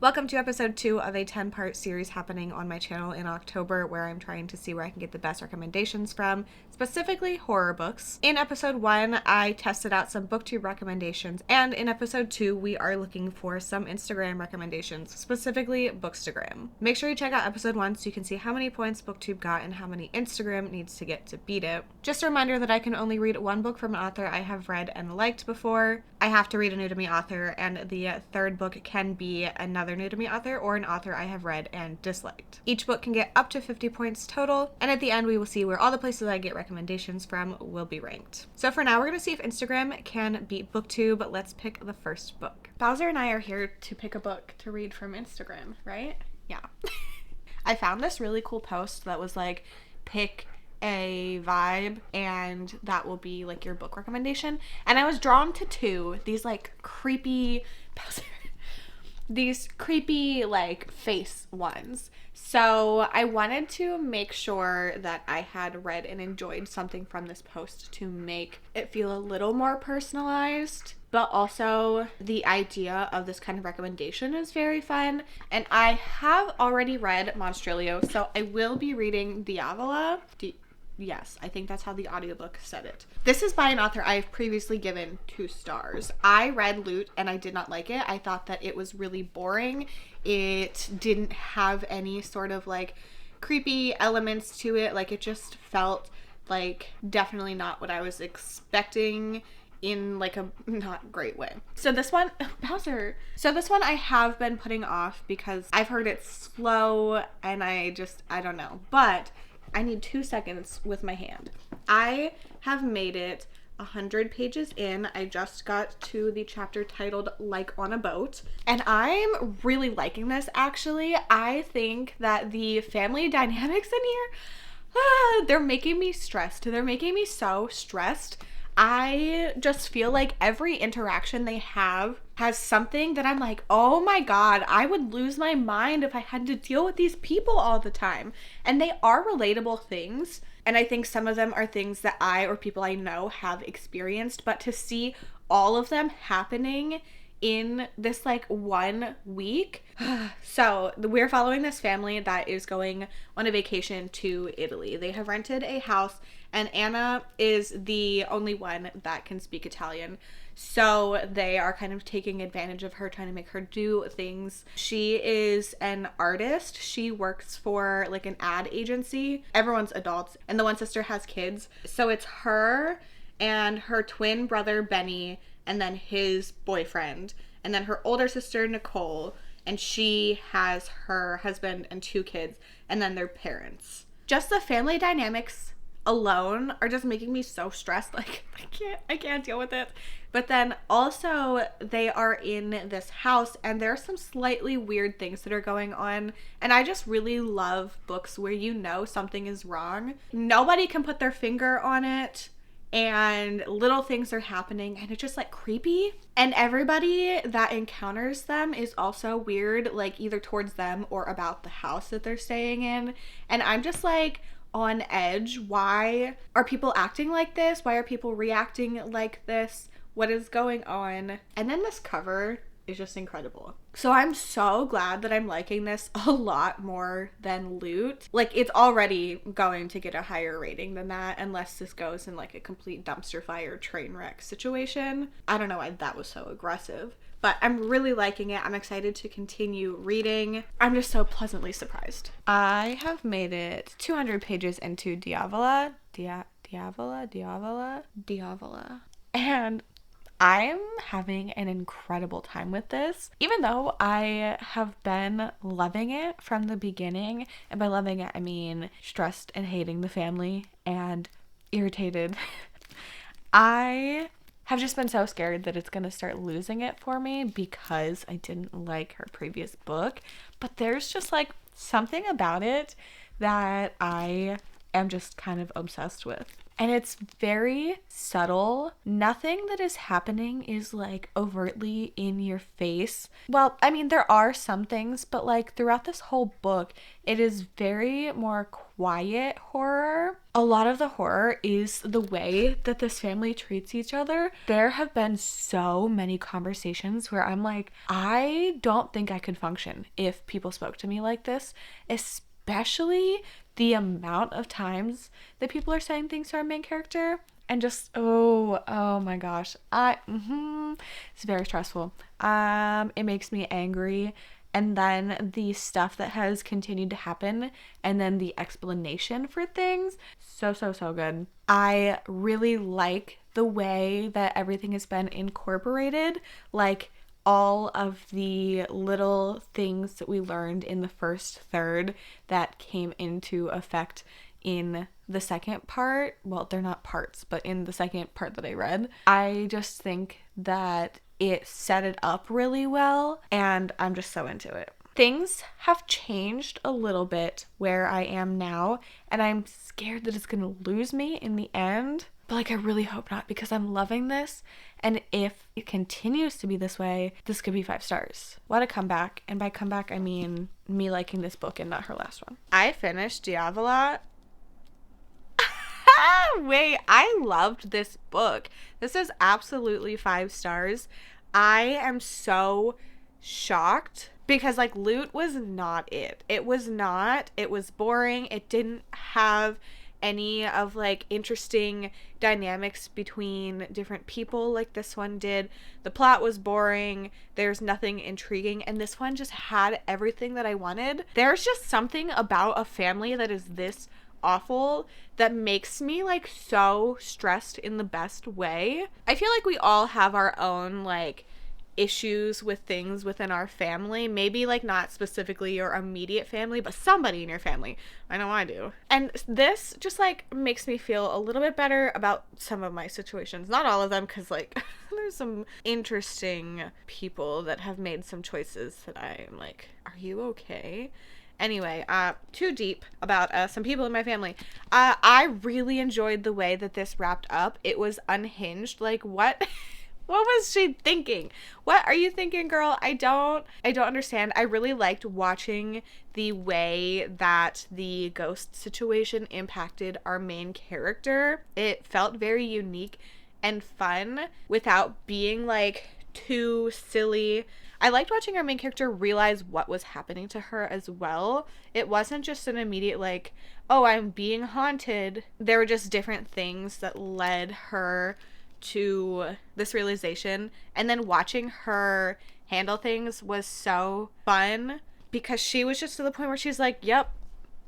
Welcome to episode 2 of a 10-part series happening on my channel in October, where I'm trying to see where I can get the best recommendations from, specifically horror books. In episode 1, I tested out some booktube recommendations, and in episode 2, we are looking for some Instagram recommendations, specifically Bookstagram. Make sure you check out episode 1 so you can see how many points booktube got and how many Instagram needs to get to beat it. Just a reminder that I can only read one book from an author I have read and liked before. I have to read a new to me author, and the third book can be another new to me author or an author I have read and disliked. Each book can get up to 50 points total, and at the end we will see where all the places I get recommendations from will be ranked. So for now, we're going to see if Instagram can beat booktube. Let's pick the first book. Bowser and I are here to pick a book to read from Instagram, right? Yeah. I found this really cool post that was like, pick a vibe and that will be like your book recommendation, and I was drawn to two, these like creepy like face ones. So I wanted to make sure that I had read and enjoyed something from this post to make it feel a little more personalized, but also the idea of this kind of recommendation is very fun. And I have already read Monstrilio, so I will be reading Diavola. Yes, I think that's how the audiobook said it. This is by an author I've previously given 2 stars. I read Loot and I did not like it. I thought that it was really boring. It didn't have any sort of like creepy elements to it. Like, it just felt like definitely not what I was expecting in like a not great way. So this one, Bowser. So this one I have been putting off because I've heard it's slow and I don't know. But I need 2 seconds with my hand. I have made it 100 pages in. I just got to the chapter titled Like on a Boat, and I'm really liking this actually. I think that the family dynamics in here, they're making me stressed. They're making me so stressed. I just feel like every interaction they have has something that I'm like, oh my god, I would lose my mind if I had to deal with these people all the time. And they are relatable things. And I think some of them are things that I or people I know have experienced. But to see all of them happening in this like 1 week. So we're following this family that is going on a vacation to Italy. They have rented a house, and Anna is the only one that can speak Italian. So they are kind of taking advantage of her, trying to make her do things. She is an artist. She works for like an ad agency. Everyone's adults, and the one sister has kids. So it's her and her twin brother Benny, and then his boyfriend, and then her older sister Nicole, and she has her husband and 2 kids, and then their parents. Just the family dynamics alone are just making me so stressed. Like, I can't deal with it. But then also they are in this house, and there are some slightly weird things that are going on, and I just really love books where you know something is wrong. Nobody can put their finger on it, and little things are happening, and it's just like creepy, and everybody that encounters them is also weird, like either towards them or about the house that they're staying in. And I'm just like on edge. Why are people acting like this? Why are people reacting like this? What is going on? And then this cover is just incredible. So I'm so glad that I'm liking this a lot more than Loot. Like, it's already going to get a higher rating than that unless this goes in like a complete dumpster fire train wreck situation. I don't know why that was so aggressive, but I'm really liking it. I'm excited to continue reading. I'm just so pleasantly surprised. I have made it 200 pages into Diavola. And I'm having an incredible time with this, even though I have been loving it from the beginning. And by loving it, I mean stressed and hating the family and irritated. I have just been so scared that it's going to start losing it for me because I didn't like her previous book. But there's just like something about it that I am just kind of obsessed with. and it's very subtle. Nothing that is happening is like overtly in your face. Well, I mean, there are some things, but like throughout this whole book, it is very more quiet horror. A lot of the horror is the way that this family treats each other. There have been so many conversations where I'm like, I don't think I could function if people spoke to me like this, especially the amount of times that people are saying things to our main character, and just oh my gosh, it's very stressful. It makes me angry. And then the stuff that has continued to happen, and then the explanation for things, so good. I really like the way that everything has been incorporated, like all of the little things that we learned in the first third that came into effect in the second part. Well, they're not parts, but in the second part that I read, I just think that it set it up really well, and I'm just so into it. Things have changed a little bit where I am now, and I'm scared that it's gonna lose me in the end, but like I really hope not, because I'm loving this, and if it continues to be this way, this could be 5 stars. What a comeback. And by comeback, I mean me liking this book and not her last one. I finished Diavola. Wait, I loved this book. This is absolutely 5 stars. I am so shocked because like Loot was not it. It was boring. It didn't have any of like interesting dynamics between different people like this one did. The plot was boring. There's nothing intriguing, and this one just had everything that I wanted. There's just something about a family that is this awful that makes me like so stressed in the best way. I feel like we all have our own like issues with things within our family, maybe like not specifically your immediate family, but somebody in your family. I know I do. And this just like makes me feel a little bit better about some of my situations, not all of them, because like there's some interesting people that have made some choices that I am like, are you okay? Anyway, too deep about some people in my family. I really enjoyed the way that this wrapped up. It was unhinged. Like, what? What was she thinking? What are you thinking, girl? I don't understand. I really liked watching the way that the ghost situation impacted our main character. It felt very unique and fun without being like too silly. I liked watching our main character realize what was happening to her as well. It wasn't just an immediate like, oh, I'm being haunted. There were just different things that led her to this realization, and then watching her handle things was so fun because she was just to the point where she's like, yep,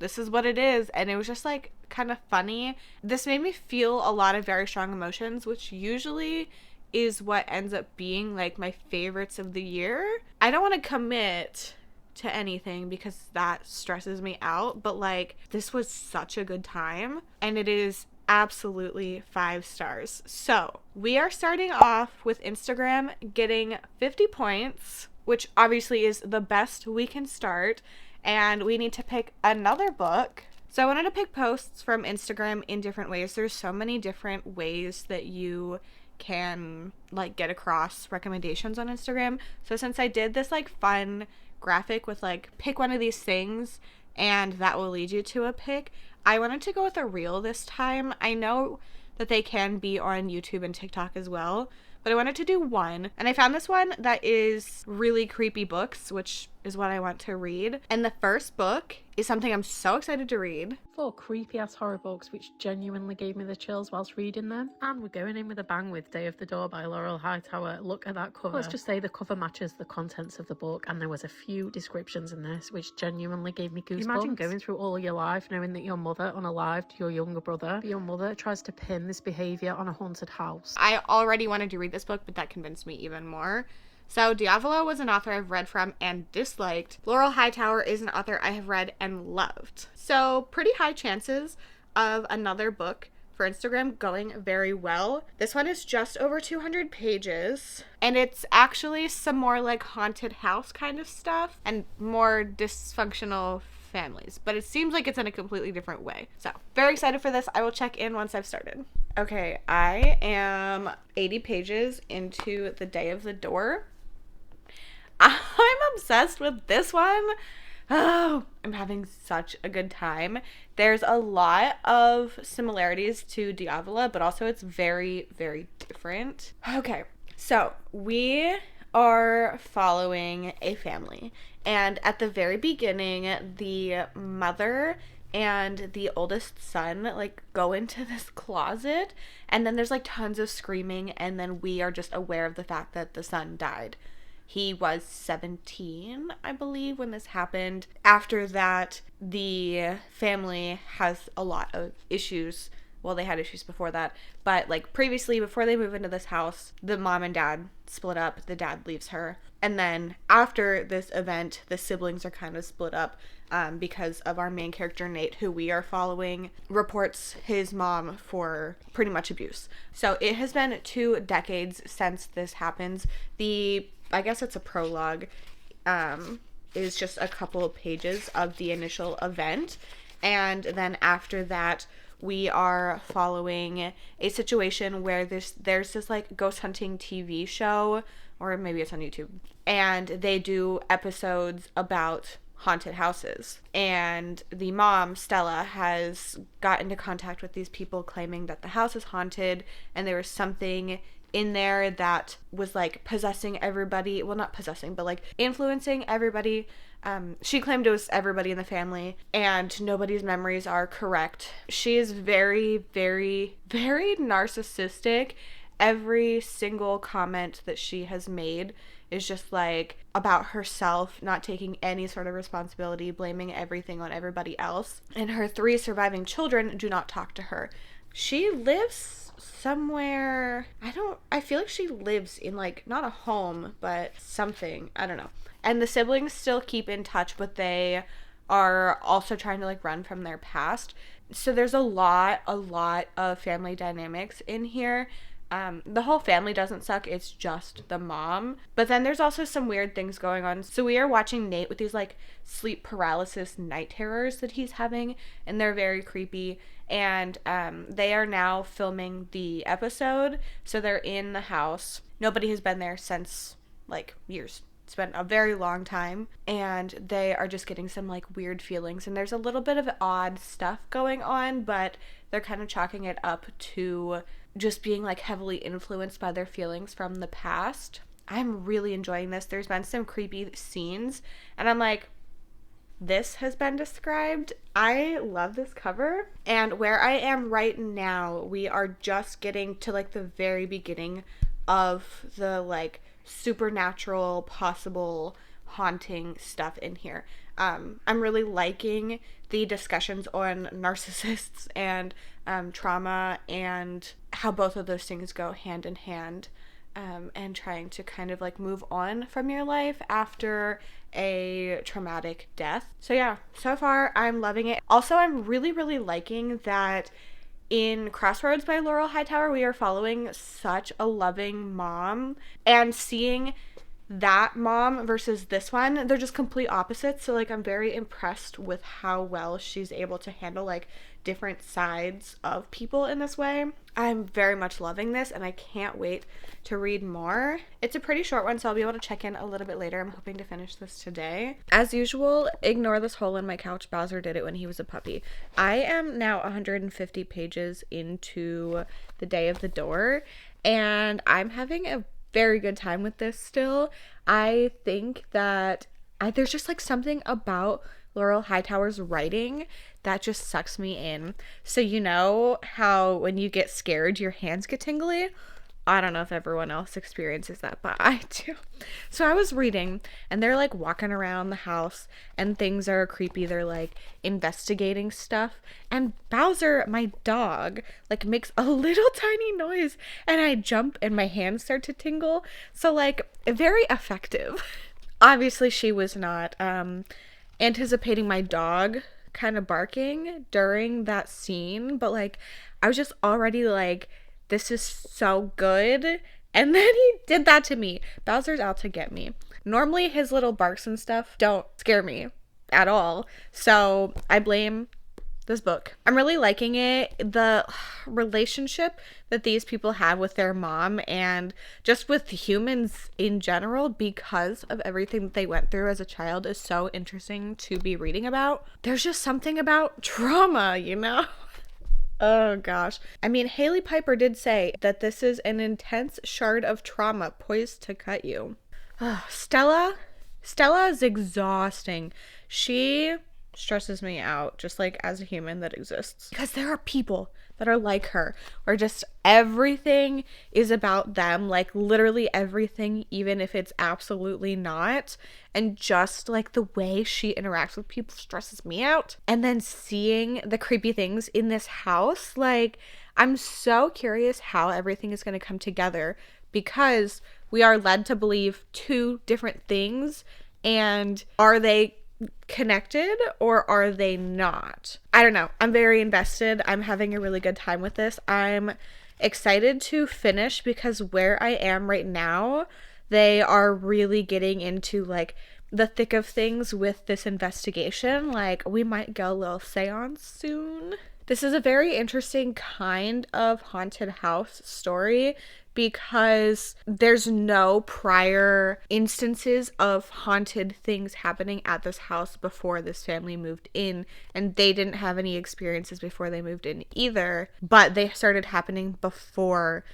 this is what it is, and it was just like kind of funny. This made me feel a lot of very strong emotions, which usually is what ends up being like my favorites of the year. I don't want to commit to anything because that stresses me out, but like this was such a good time, and it is absolutely 5 stars. So we are starting off with Instagram getting 50 points, which obviously is the best we can start, and we need to pick another book. So I wanted to pick posts from Instagram in different ways. There's so many different ways that you can like get across recommendations on Instagram. So since I did this like fun graphic with like pick one of these things and that will lead you to a pick, I wanted to go with a reel this time. I know that they can be on YouTube and TikTok as well, but I wanted to do one, and I found this one that is really creepy books, which is what I want to read. And the first book is something I'm so excited to read. 4 creepy ass horror books which genuinely gave me the chills whilst reading them. And we're going in with a bang with Day of the Door by Laurel Hightower. Look at that cover. Let's just say the cover matches the contents of the book, and there was a few descriptions in this which genuinely gave me goosebumps. Imagine going through all your life knowing that your mother unalived your younger brother, but your mother tries to pin this behaviour on a haunted house. I already wanted to read this book, but that convinced me even more. So Diavola was an author I've read from and disliked. Laurel Hightower is an author I have read and loved. So pretty high chances of another book for Instagram going very well. This one is just over 200 pages, and it's actually some more like haunted house kind of stuff and more dysfunctional families, but it seems like it's in a completely different way. So very excited for this. I will check in once I've started. Okay, I am 80 pages into The Day of the Door. I'm obsessed with this one. Oh, I'm having such a good time. There's a lot of similarities to Diavola, but also it's very, very different. Okay, so we are following a family, and at the very beginning, the mother and the oldest son like go into this closet, and then there's like tons of screaming, and then we are just aware of the fact that the son died. He was 17, I believe, when this happened. After that, the family has a lot of issues. Well, they had issues before that, but like previously, before they move into this house, the mom and dad split up. The dad leaves her. And then after this event, the siblings are kind of split up because of our main character, Nate, who we are following, reports his mom for pretty much abuse. So it has been 2 decades since this happens. I guess it's a prologue, is just a couple of pages of the initial event. And then after that, we are following a situation where there's this like ghost hunting TV show, or maybe it's on YouTube, and they do episodes about haunted houses. And the mom, Stella, has got into contact with these people claiming that the house is haunted, and there was something in there that was like possessing everybody. Well, not possessing, but like influencing everybody. She claimed it was everybody in the family, and nobody's memories are correct. She is very, very, very narcissistic. Every single comment that she has made is just like about herself, not taking any sort of responsibility, blaming everything on everybody else. And her 3 surviving children do not talk to her. She lives somewhere, I feel like she lives in like, not a home, but something, I don't know. And the siblings still keep in touch, but they are also trying to like run from their past. So there's a lot of family dynamics in here. The whole family doesn't suck, it's just the mom. But then there's also some weird things going on. So we are watching Nate with these like sleep paralysis night terrors that he's having, and they're very creepy. And they are now filming the episode, so they're in the house. Nobody has been there since like years. It's been a very long time, and they are just getting some like weird feelings, and there's a little bit of odd stuff going on, but they're kind of chalking it up to just being like heavily influenced by their feelings from the past. I'm really enjoying this. There's been some creepy scenes, and I'm like, this has been described. I love this cover. And where I am right now, we are just getting to like the very beginning of the like supernatural possible haunting stuff in here. I'm really liking the discussions on narcissists and trauma, and how both of those things go hand in hand, and trying to kind of like move on from your life after a traumatic death. So yeah, so far I'm loving it. Also, I'm really, really liking that in Crossroads by Laurel Hightower, we are following such a loving mom, and seeing that mom versus this one, they're just complete opposites. So like, I'm very impressed with how well she's able to handle like different sides of people in this way. I'm very much loving this, and I can't wait to read more. It's a pretty short one, so I'll be able to check in a little bit later. I'm hoping to finish this today. As usual, ignore this hole in my couch. Bowser did it when he was a puppy. I am now 150 pages into The Day of the Door, and I'm having a very good time with this still. I think that there's just like something about Laurel Hightower's writing that just sucks me in. So you know how when you get scared your hands get tingly? I don't know if everyone else experiences that, but I do. So I was reading, and they're like walking around the house, and things are creepy. They're like investigating stuff, and Bowser, my dog, like makes a little tiny noise, and I jump and my hands start to tingle. So like, very effective. Obviously she was not anticipating my dog kind of barking during that scene, but like, I was just already like, this is so good. And then he did that to me. Bowser's out to get me. Normally his little barks and stuff don't scare me at all. So I blame this book. I'm really liking it. The relationship that these people have with their mom and just with humans in general, because of everything that they went through as a child, is so interesting to be reading about. There's just something about trauma, you know? Oh gosh. I mean, Haley Piper did say that this is an intense shard of trauma poised to cut you. Stella is exhausting. She stresses me out, just like as a human that exists. Because there are people that are like her, where just everything is about them, like literally everything, even if it's absolutely not. And just like the way she interacts with people stresses me out. And then seeing the creepy things in this house, like I'm so curious how everything is going to come together, because we are led to believe two different things, and are they connected or are they not? I don't know. I'm very invested. I'm having a really good time with this. I'm excited to finish, because where I am right now, they are really getting into like the thick of things with this investigation. Like we might get a little seance soon. This is a very interesting kind of haunted house story, because there's no prior instances of haunted things happening at this house before this family moved in, and they didn't have any experiences before they moved in either, but they started happening before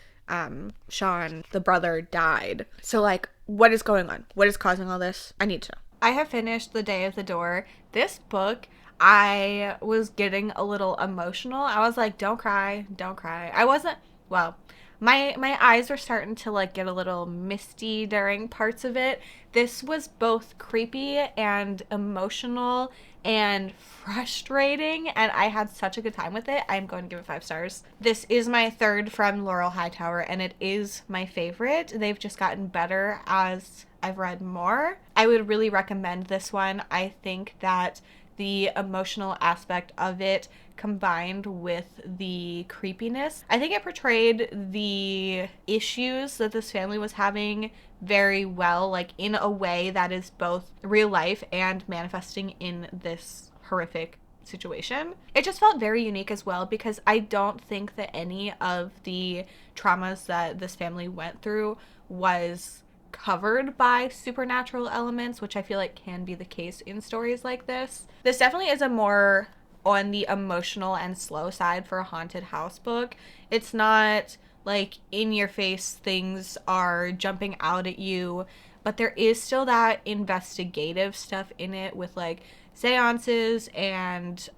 Sean, the brother, died. So like, what is going on? What is causing all this? I need to know. I have finished The Day of the Door. This book, I was getting a little emotional. I was like, don't cry, don't cry. I wasn't, well, my eyes were starting to like get a little misty during parts of it. This was both creepy and emotional and frustrating, and I had such a good time with it. I'm going to give it 5 stars. This is my third from Laurel Hightower, and it is my favorite. They've just gotten better as I've read more. I would really recommend this one. I think that the emotional aspect of it combined with the creepiness, I think it portrayed the issues that this family was having very well, like in a way that is both real life and manifesting in this horrific situation. It just felt very unique as well, because I don't think that any of the traumas that this family went through was covered by supernatural elements, which I feel like can be the case in stories like this. This definitely is a more on the emotional and slow side for a haunted house book. It's not like in your face things are jumping out at you, but there is still that investigative stuff in it with like seances and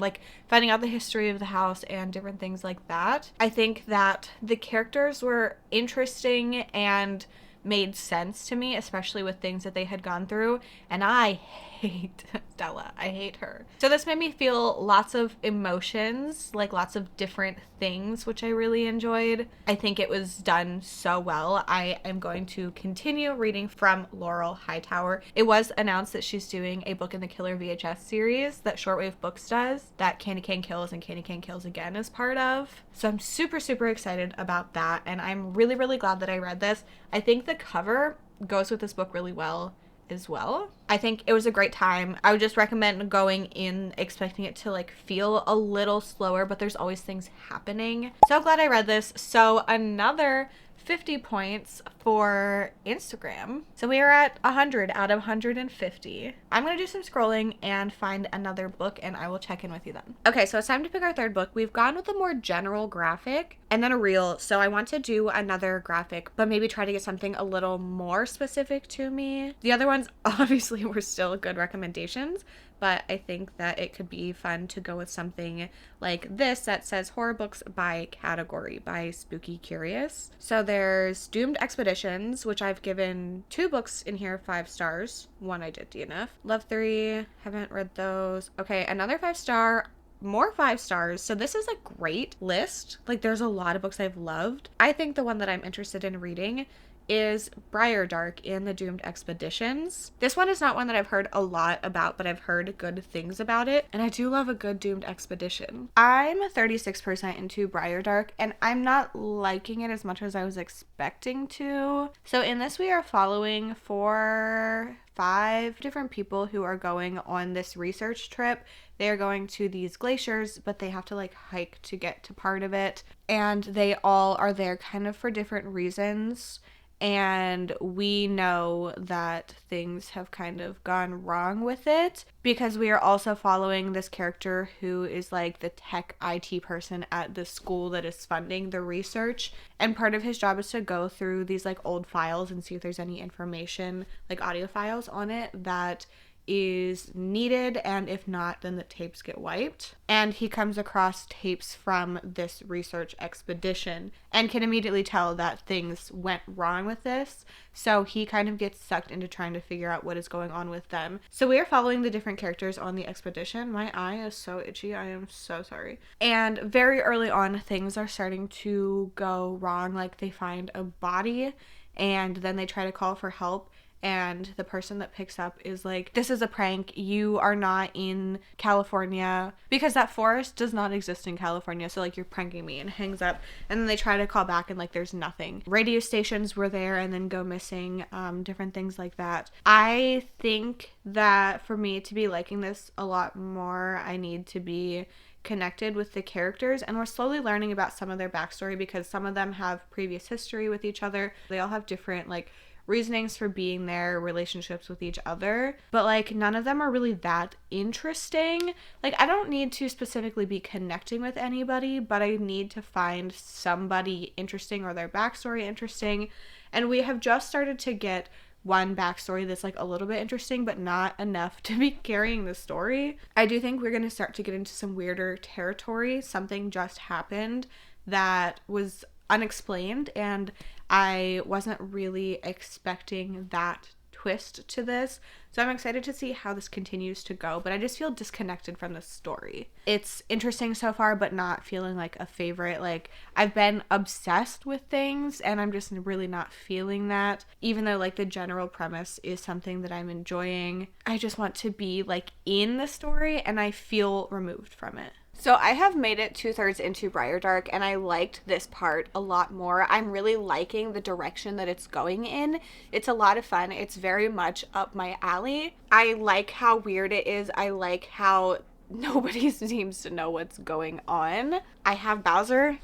like finding out the history of the house and different things like that. I think that the characters were interesting and made sense to me, especially with things that they had gone through, and I hate Stella. I hate her. So this made me feel lots of emotions, like lots of different things, which I really enjoyed. I think it was done so well. I am going to continue reading from Laurel Hightower. It was announced that she's doing a Book in the Killer VHS series that Shortwave Books does, that Candy Cane Kills and Candy Cane Kills Again is part of. So I'm super, super excited about that, and I'm really, really glad that I read this. I think the cover goes with this book really well as well. I think it was a great time. I would just recommend going in expecting it to like feel a little slower, but there's always things happening. So glad I read this. So another 50 points for Instagram. So we are at 100 out of 150. I'm gonna do some scrolling and find another book, and I will check in with you then. Okay, so it's time to pick our third book. We've gone with a more general graphic and then a reel. So I want to do another graphic, but maybe try to get something a little more specific to me. The other ones obviously were still good recommendations, but I think that it could be fun to go with something like this that says horror books by category by Spooky Curious. So there's Doomed Expeditions, which I've given 2 books in here 5 stars. One I did DNF. Love 3, haven't read those. Okay, another 5-star, more 5 stars. So this is a great list. Like there's a lot of books I've loved. I think the one that I'm interested in reading is Briardark in the Doomed Expeditions. This one is not one that I've heard a lot about, but I've heard good things about it, and I do love a good Doomed Expedition. I'm 36% into Briardark, and I'm not liking it as much as I was expecting to. So in this, we are following 5 different people who are going on this research trip. They are going to these glaciers, but they have to like hike to get to part of it. And they all are there kind of for different reasons. And we know that things have kind of gone wrong with it because we are also following this character who is like the tech IT person at the school that is funding the research. And part of his job is to go through these like old files and see if there's any information, like audio files on it that is needed, and if not, then the tapes get wiped. And he comes across tapes from this research expedition and can immediately tell that things went wrong with this. So he kind of gets sucked into trying to figure out what is going on with them. So we are following the different characters on the expedition. My eye is so itchy. I am so sorry. And very early on, things are starting to go wrong. Like they find a body and then they try to call for help. And the person that picks up is like, this is a prank. You are not in California, because that forest does not exist in California. So like, you're pranking me, and hangs up. And then they try to call back and like, there's nothing. Radio stations were there and then go missing, different things like that. I think that for me to be liking this a lot more, I need to be connected with the characters, and we're slowly learning about some of their backstory because some of them have previous history with each other. They all have different like reasonings for being there, relationships with each other, but like none of them are really that interesting. Like I don't need to specifically be connecting with anybody, but I need to find somebody interesting or their backstory interesting. And we have just started to get one backstory that's like a little bit interesting, but not enough to be carrying the story. I do think we're going to start to get into some weirder territory. Something just happened that was unexplained, and I wasn't really expecting that twist to this. So I'm excited to see how this continues to go, but I just feel disconnected from the story. It's interesting so far, but not feeling like a favorite. Like I've been obsessed with things and I'm just really not feeling that, even though like the general premise is something that I'm enjoying. I just want to be like in the story, and I feel removed from it. So I have made it 2/3 into Briardark, and I liked this part a lot more. I'm really liking the direction that it's going in. It's a lot of fun. It's very much up my alley. I like how weird it is. I like how nobody seems to know what's going on. I have Bowser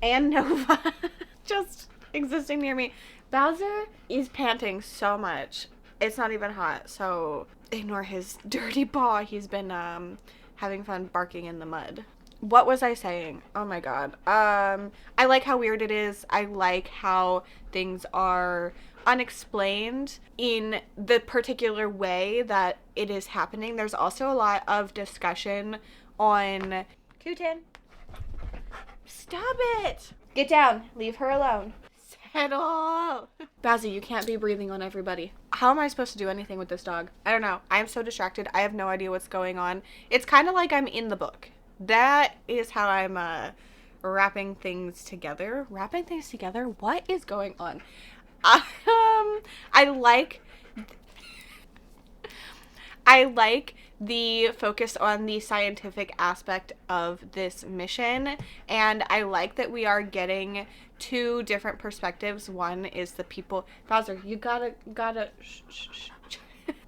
and Nova just existing near me. Bowser is panting so much. It's not even hot, so ignore his dirty paw. He's been having fun barking in the mud. What was I saying? Oh my god. I like how weird it is. I like how things are unexplained in the particular way that it is happening. There's also a lot of discussion on Kutin. Stop it! Get down. Leave her alone. Settle. Bazzy, you can't be breathing on everybody. How am I supposed to do anything with this dog? I don't know. I am so distracted. I have no idea what's going on. It's kind of like I'm in the book. That is how I'm wrapping things together. Wrapping things together? What is going on? I like the focus on the scientific aspect of this mission, and I like that we are getting 2 different perspectives. One is the people. Bowser, you gotta shh.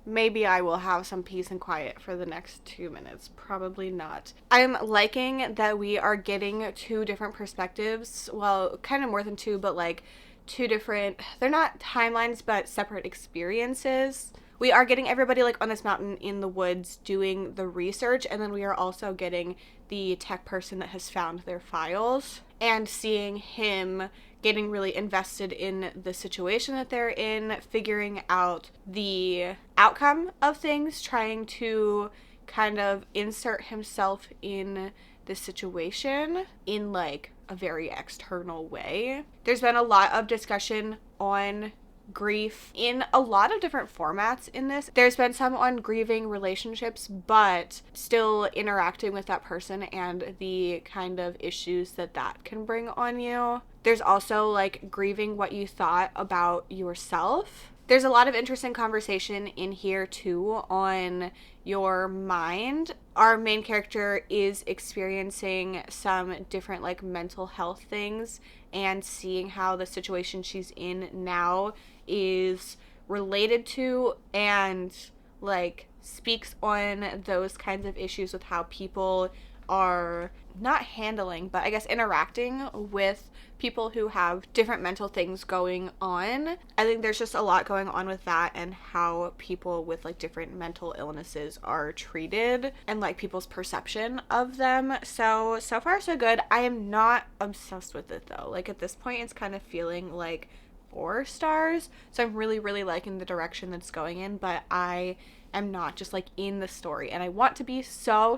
Maybe I will have some peace and quiet for the next 2 minutes. Probably not. I'm liking that we are getting 2 different perspectives. Well, kind of more than 2, but like 2 different, they're not timelines, but separate experiences. We are getting everybody like on this mountain in the woods doing the research, and then we are also getting the tech person that has found their files and seeing him getting really invested in the situation that they're in, figuring out the outcome of things, trying to kind of insert himself in the situation in like a very external way. There's been a lot of discussion on grief in a lot of different formats in this. There's been some on grieving relationships, but still interacting with that person and the kind of issues that can bring on you. There's also like grieving what you thought about yourself. There's a lot of interesting conversation in here too on your mind. Our main character is experiencing some different like mental health things and seeing how the situation she's in now is related to and like speaks on those kinds of issues with how people are not handling, but I guess interacting with people who have different mental things going on. I think there's just a lot going on with that and how people with like different mental illnesses are treated and like people's perception of them. So far so good. I am not obsessed with it though. Like at this point it's kind of feeling like 4 stars. So I'm really, really liking the direction that's going in, but I am not just like in the story and I want to be so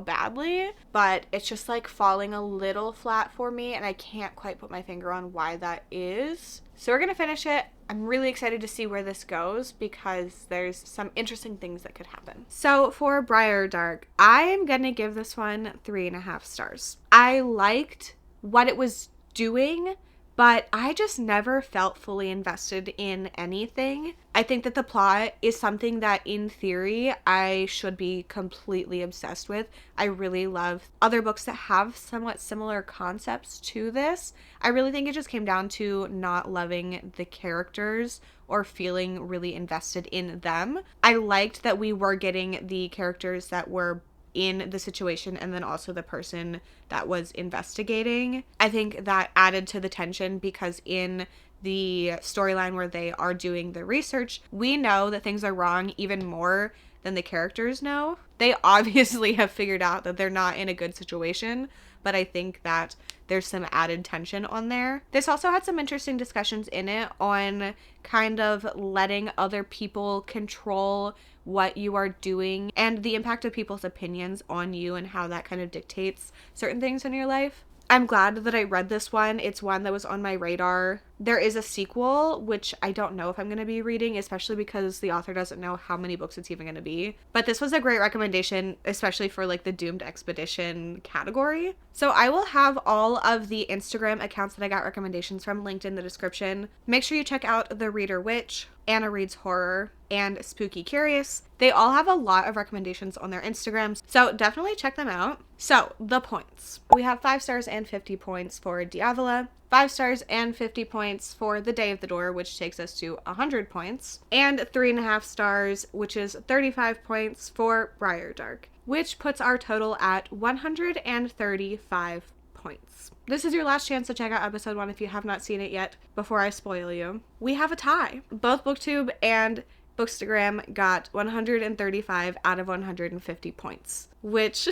badly, but it's just like falling a little flat for me and I can't quite put my finger on why that is. So we're gonna finish it. I'm really excited to see where this goes because there's some interesting things that could happen. So for Briardark, I am gonna give this one 3.5 stars. I liked what it was doing, but I just never felt fully invested in anything. I think that the plot is something that in theory I should be completely obsessed with. I really love other books that have somewhat similar concepts to this. I really think it just came down to not loving the characters or feeling really invested in them. I liked that we were getting the characters that were in the situation and then also the person that was investigating. I think that added to the tension because in the storyline where they are doing the research, we know that things are wrong even more than the characters know. They obviously have figured out that they're not in a good situation, but I think that there's some added tension on there. This also had some interesting discussions in it on kind of letting other people control what you are doing and the impact of people's opinions on you and how that kind of dictates certain things in your life. I'm glad that I read this one. It's one that was on my radar. There is a sequel, which I don't know if I'm going to be reading, especially because the author doesn't know how many books it's even going to be. But this was a great recommendation, especially for like the Doomed Expedition category. So I will have all of the Instagram accounts that I got recommendations from linked in the description. Make sure you check out The Reader Witch, Anna Reads Horror, and Spooky Curious. They all have a lot of recommendations on their Instagrams, so definitely check them out. So, the points. We have 5 stars and 50 points for Diavola, 5 stars and 50 points for The Day of the Door, which takes us to 100 points, and 3.5 stars, which is 35 points for Briardark, which puts our total at 135 points. This is your last chance to check out episode 1 if you have not seen it yet before I spoil you. We have a tie. Both BookTube and Bookstagram got 135 out of 150 points, which,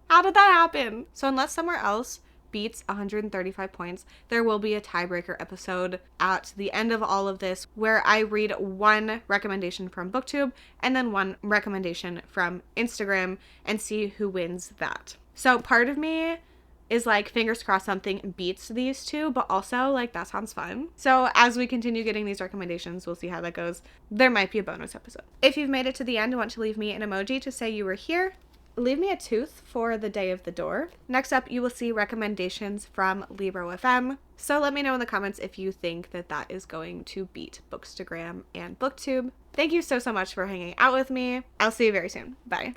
how did that happen? So unless somewhere else beats 135 points, there will be a tiebreaker episode at the end of all of this where I read one recommendation from BookTube and then one recommendation from Instagram and see who wins that. So part of me is like, fingers crossed something beats these two, but also like that sounds fun. So as we continue getting these recommendations, we'll see how that goes. There might be a bonus episode. If you've made it to the end and want to leave me an emoji to say you were here, leave me a tooth for The Day of the Door. Next up, you will see recommendations from Libro FM. So let me know in the comments if you think that that is going to beat Bookstagram and BookTube. Thank you so much for hanging out with me. I'll see you very soon. Bye.